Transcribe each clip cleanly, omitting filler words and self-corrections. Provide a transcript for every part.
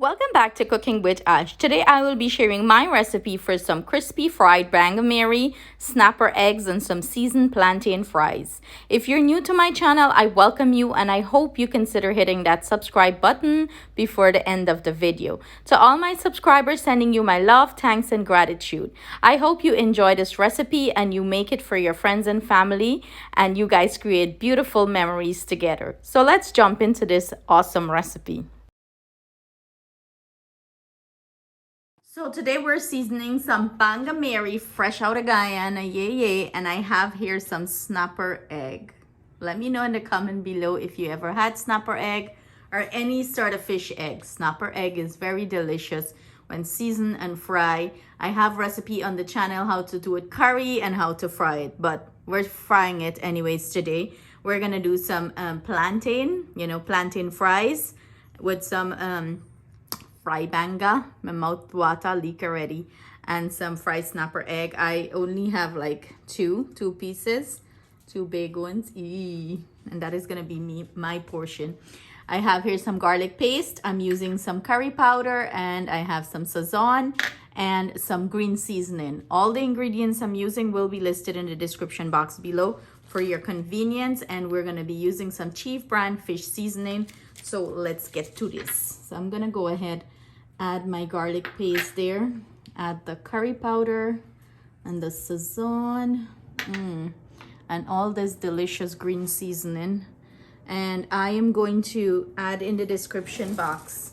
Welcome back to Cooking with Ash. Today I will be sharing my recipe for some crispy fried Banga Mary, snapper eggs, and some seasoned plantain fries. If you're new to my channel, I welcome you and I hope you consider hitting that subscribe button before the end of the video. To all my subscribers, sending you my love, thanks, and gratitude. I hope you enjoy this recipe and you make it for your friends and family and you guys create beautiful memories together. So let's jump into this awesome recipe. So today we're seasoning some Banga Mary fresh out of Guyana, yay, and I have here some snapper egg. Let me know in the comment below if you ever had snapper egg or any sort of fish egg. Snapper egg is very delicious when seasoned and fried. I have recipe on the channel how to do it curry and how to fry it, but we're frying it anyways today. We're gonna do some plantain, plantain fries with some fry banga. My mouth water leak already. And some fried snapper egg. I only have like two pieces, two big ones. Eee. And that is gonna be my portion. I have here some garlic paste. I'm using some curry powder and I have some sazon and some green seasoning. All the ingredients I'm using will be listed in the description box below for your convenience, and we're gonna be using some chief brand fish seasoning. So let's get to this. So I'm gonna go ahead, add my garlic paste there, add the curry powder and the sazon, and all this delicious green seasoning. And I am going to add in the description box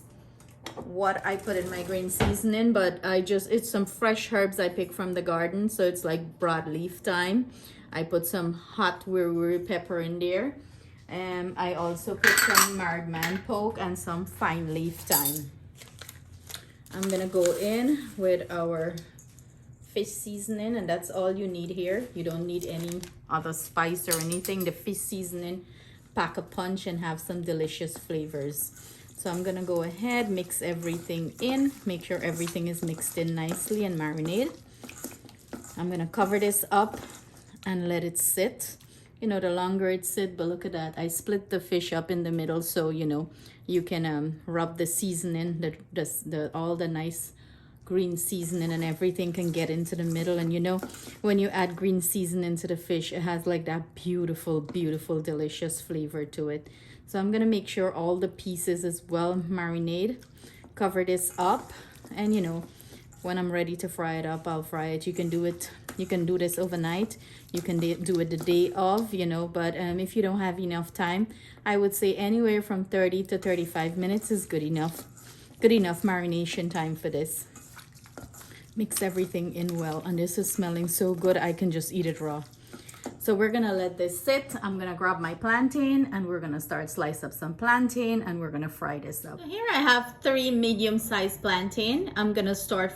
what I put in my green seasoning, but it's some fresh herbs I picked from the garden. So it's like broadleaf thyme. I put some hot Wiri Wiri pepper in there. And I also put some marred man poke and some fine leaf thyme. I'm gonna go in with our fish seasoning, and that's all you need here. You don't need any other spice or anything. The fish seasoning pack a punch and have some delicious flavors. So I'm gonna go ahead, mix everything in, make sure everything is mixed in nicely and marinate. I'm gonna cover this up and let it sit. The longer it sit, but look at that. I split the fish up in the middle so, you can rub the seasoning, all the nice green seasoning and everything can get into the middle. And when you add green seasoning to the fish, it has like that beautiful, beautiful, delicious flavor to it. So I'm gonna make sure all the pieces is well marinated. Cover this up, and when I'm ready to fry it up, I'll fry it. You can do this overnight. You can do it the day of, but if you don't have enough time, I would say anywhere from 30 to 35 minutes is good enough. Good enough marination time for this. Mix everything in well, and this is smelling so good I can just eat it raw. So we're gonna let this sit. I'm gonna grab my plantain and we're gonna start slice up some plantain and we're gonna fry this up. So here I have 3 medium-sized plantain. I'm gonna start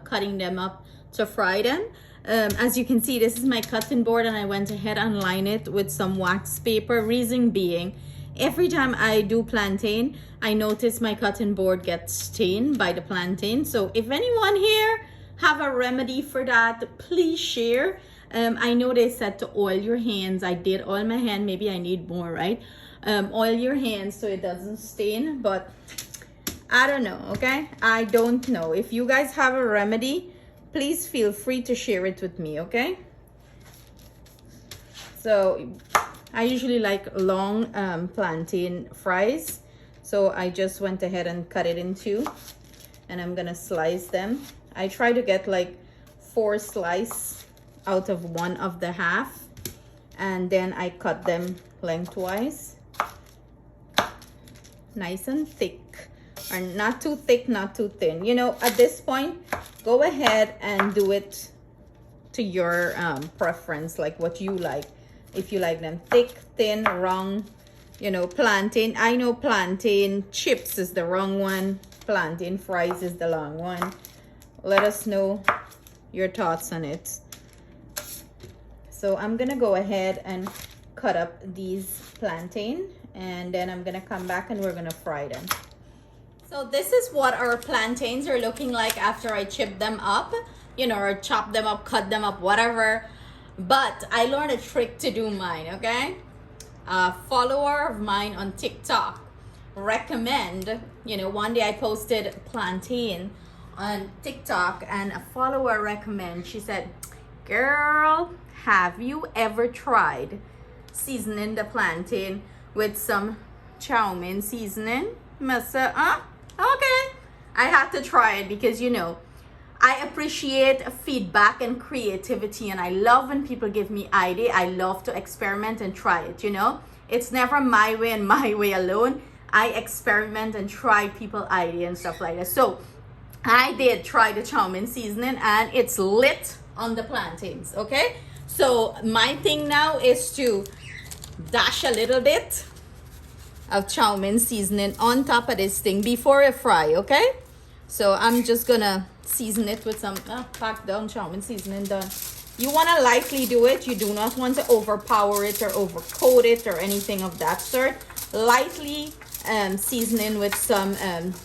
cutting them up to fry them. As you can see, this is my cutting board and I went ahead and lined it with some wax paper. Reason being, every time I do plantain, I notice my cutting board gets stained by the plantain. So if anyone here have a remedy for that, please share. I know they said to oil your hands. I did oil my hand. Maybe I need more, right? Oil your hands so it doesn't stain, but I don't know, okay? I don't know. If you guys have a remedy, please feel free to share it with me, okay? So I usually like long plantain fries. So I just went ahead and cut it in two, and I'm gonna slice them. I try to get like 4 slices out of one of the half, and then I cut them lengthwise, nice and thick, or not too thick, not too thin. At this point, go ahead and do it to your preference, like what you like. If you like them thick, thin, wrong, plantain. I know plantain chips is the wrong one. Plantain fries is the long one. Let us know your thoughts on it. So I'm gonna go ahead and cut up these plantain, and then I'm gonna come back and we're gonna fry them. So this is what our plantains are looking like after I chip them up, or chop them up, cut them up, whatever. But I learned a trick to do mine, okay? A follower of mine on TikTok recommend, you know, one day I posted plantain on TikTok and a follower recommend. She said, girl, have you ever tried seasoning the plantain with some chow mein seasoning? I said, okay. I have to try it because, you know, I appreciate feedback and creativity, and I love when people give me idea. I love to experiment and try it, you know. It's never my way and my way alone. I experiment and try people idea and stuff like that. So I did try the chow mein seasoning and it's lit on the plantains, okay? So my thing now is to dash a little bit of chow mein seasoning on top of this thing before I fry, okay? So I'm just gonna season it with some packed down chow mein seasoning done. You want to lightly do it. You do not want to overpower it or overcoat it or anything of that sort. Lightly seasoning with some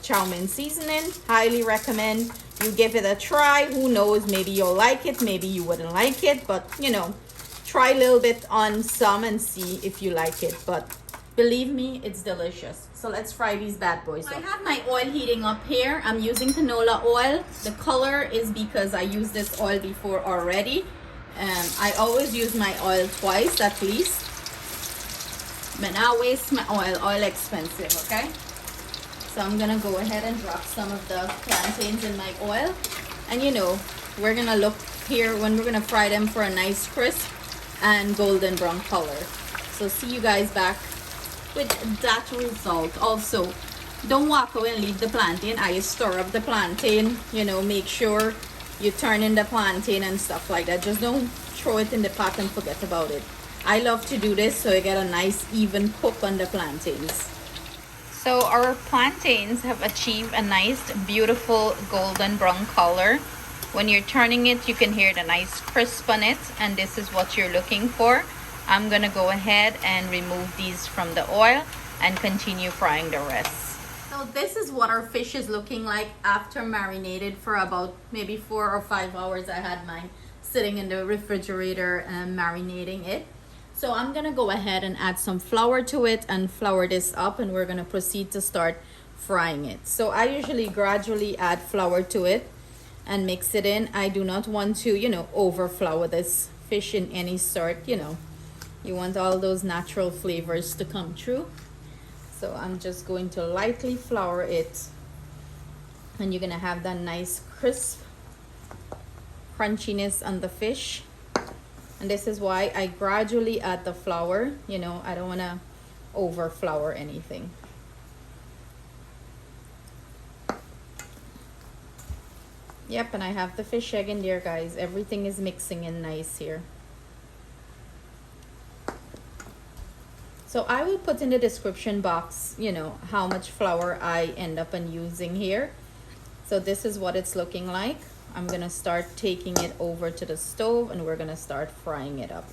chow mein seasoning. Highly recommend you give it a try. Who knows, maybe you'll like it, maybe you wouldn't like it, but you know, try a little bit on some and see if you like it. But believe me, it's delicious. So let's fry these bad boys up. I have my oil heating up here. I'm using canola oil. The color is because I used this oil before already. I always use my oil twice at least. But not waste my oil. Oil expensive, okay? So I'm gonna go ahead and drop some of the plantains in my oil. And you know, we're gonna look here when we're gonna fry them for a nice crisp and golden brown color. So see you guys back with that result. Also, don't walk away and leave the plantain. I stir up the plantain, you know, make sure you turn in the plantain and stuff like that. Just don't throw it in the pot and forget about it. I love to do this so you get a nice even cook on the plantains. So our plantains have achieved a nice beautiful golden brown color. When you're turning it, you can hear the nice crisp on it, and this is what you're looking for. I'm gonna go ahead and remove these from the oil and continue frying the rest. So this is what our fish is looking like after marinated for about maybe 4 or 5 hours. I had mine sitting in the refrigerator and marinating it. So I'm gonna go ahead and add some flour to it and flour this up, and we're gonna proceed to start frying it. So I usually gradually add flour to it and mix it in. I do not want to, you know, over flour this fish in any sort, you know. You want all those natural flavors to come through. So I'm just going to lightly flour it, and you're gonna have that nice crisp crunchiness on the fish. And this is why I gradually add the flour. You know, I don't want to over flour anything. Yep, and I have the fish egg in there, guys. Everything is mixing in nice here. So I will put in the description box, you know, how much flour I end up using here. So this is what it's looking like. I'm gonna start taking it over to the stove and we're gonna start frying it up.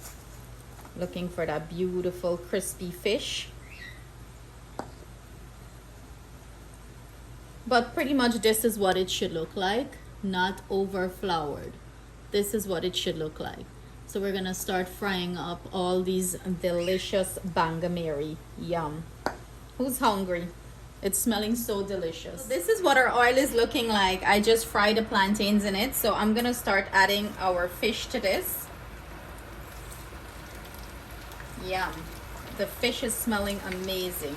Looking for that beautiful crispy fish. But pretty much this is what it should look like, not over floured. This is what it should look like. So we're gonna start frying up all these delicious Banga Mary. Yum. Who's hungry? It's smelling so delicious. So this is what our oil is looking like. I just fried the plantains in it. So I'm gonna start adding our fish to this. Yum. The fish is smelling amazing.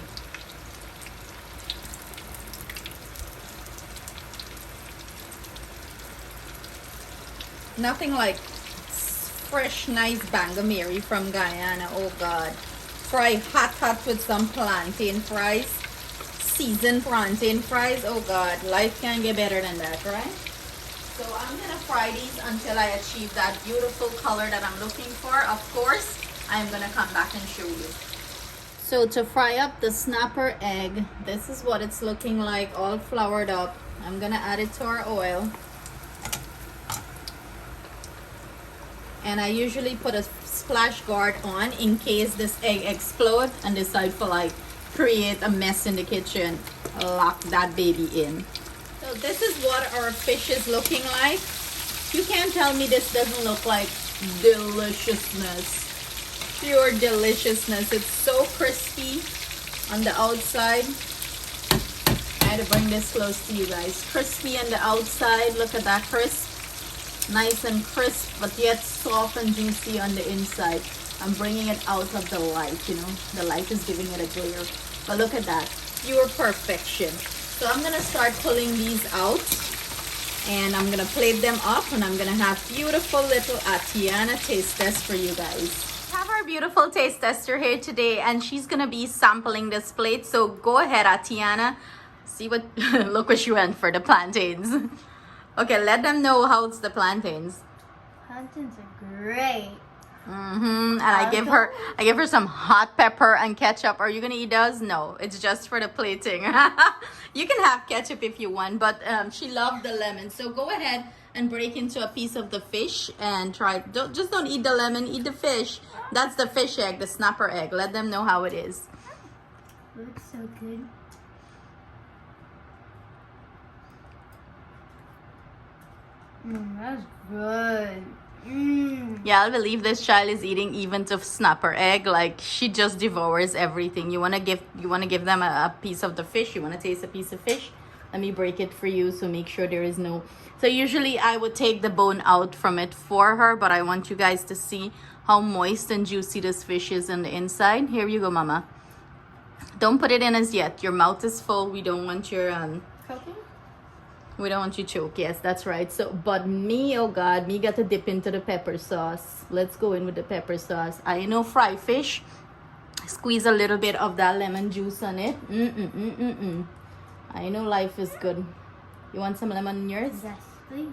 Nothing like fresh, nice Banga Mary from Guyana. Oh God. Fry hot with some plantain fries. Seasoned plantain fries. Oh God, life can't get better than that, right? So I'm gonna fry these until I achieve that beautiful color that I'm looking for. Of course, I'm gonna come back and show you. So to fry up the snapper egg, this is what it's looking like, all floured up. I'm gonna add it to our oil. And I usually put a splash guard on in case this egg explodes and decide to like create a mess in the kitchen. Lock that baby in. So this is what our fish is looking like. You can't tell me this doesn't look like deliciousness. Pure deliciousness. It's so crispy on the outside had to bring this close to you guys. Crispy on the outside. Look at that crisp. Nice and crisp, but yet soft and juicy on the inside. I'm bringing it out of the light, you know. The light is giving it a glare. But look at that. Pure perfection. So I'm going to start pulling these out. And I'm going to plate them up. And I'm going to have beautiful little Atiana taste test for you guys. Have our beautiful taste tester here today, and she's gonna be sampling this plate. So go ahead, Atiana. See what look what she went for, the plantains. Okay, let them know how's the plantains. Plantains are great. And I give her some hot pepper and ketchup. Are you gonna eat those? No, it's just for the plating. You can have ketchup if you want, but she loved the lemon. So go ahead and break into a piece of the fish and try. Just don't eat the lemon, eat the fish. That's the fish egg, the snapper egg. Let them know how it is. Looks so good. That's good. Yeah, I believe this child is eating even to snapper egg. Like, she just devours everything. You wanna give them a piece of the fish. You wanna taste a piece of fish. Let me break it for you, so make sure there is no. So usually I would take the bone out from it for her, but I want you guys to see how moist and juicy this fish is on the inside. Here you go, Mama. Don't put it in as yet. Your mouth is full. We don't want your Choking? we don't want you to choke. Yes, that's right. So, but me, oh God, me got to dip into the pepper sauce. Let's go in with the pepper sauce. I know fry fish. Squeeze a little bit of that lemon juice on it. I know life is good. You want some lemon in yours? Yes, please.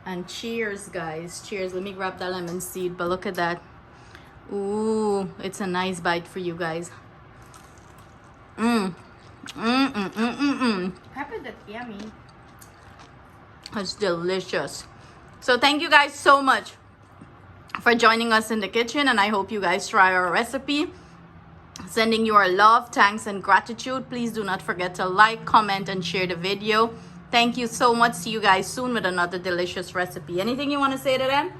And cheers, guys. Cheers. Let me grab that lemon seed. But look at that. Ooh, it's a nice bite for you guys. Pepper, that's yummy. It's delicious. So thank you guys so much for joining us in the kitchen. And I hope you guys try our recipe. Sending you our love, thanks, and gratitude. Please do not forget to like, comment, and share the video. Thank you so much. See you guys soon with another delicious recipe. Anything you want to say to them?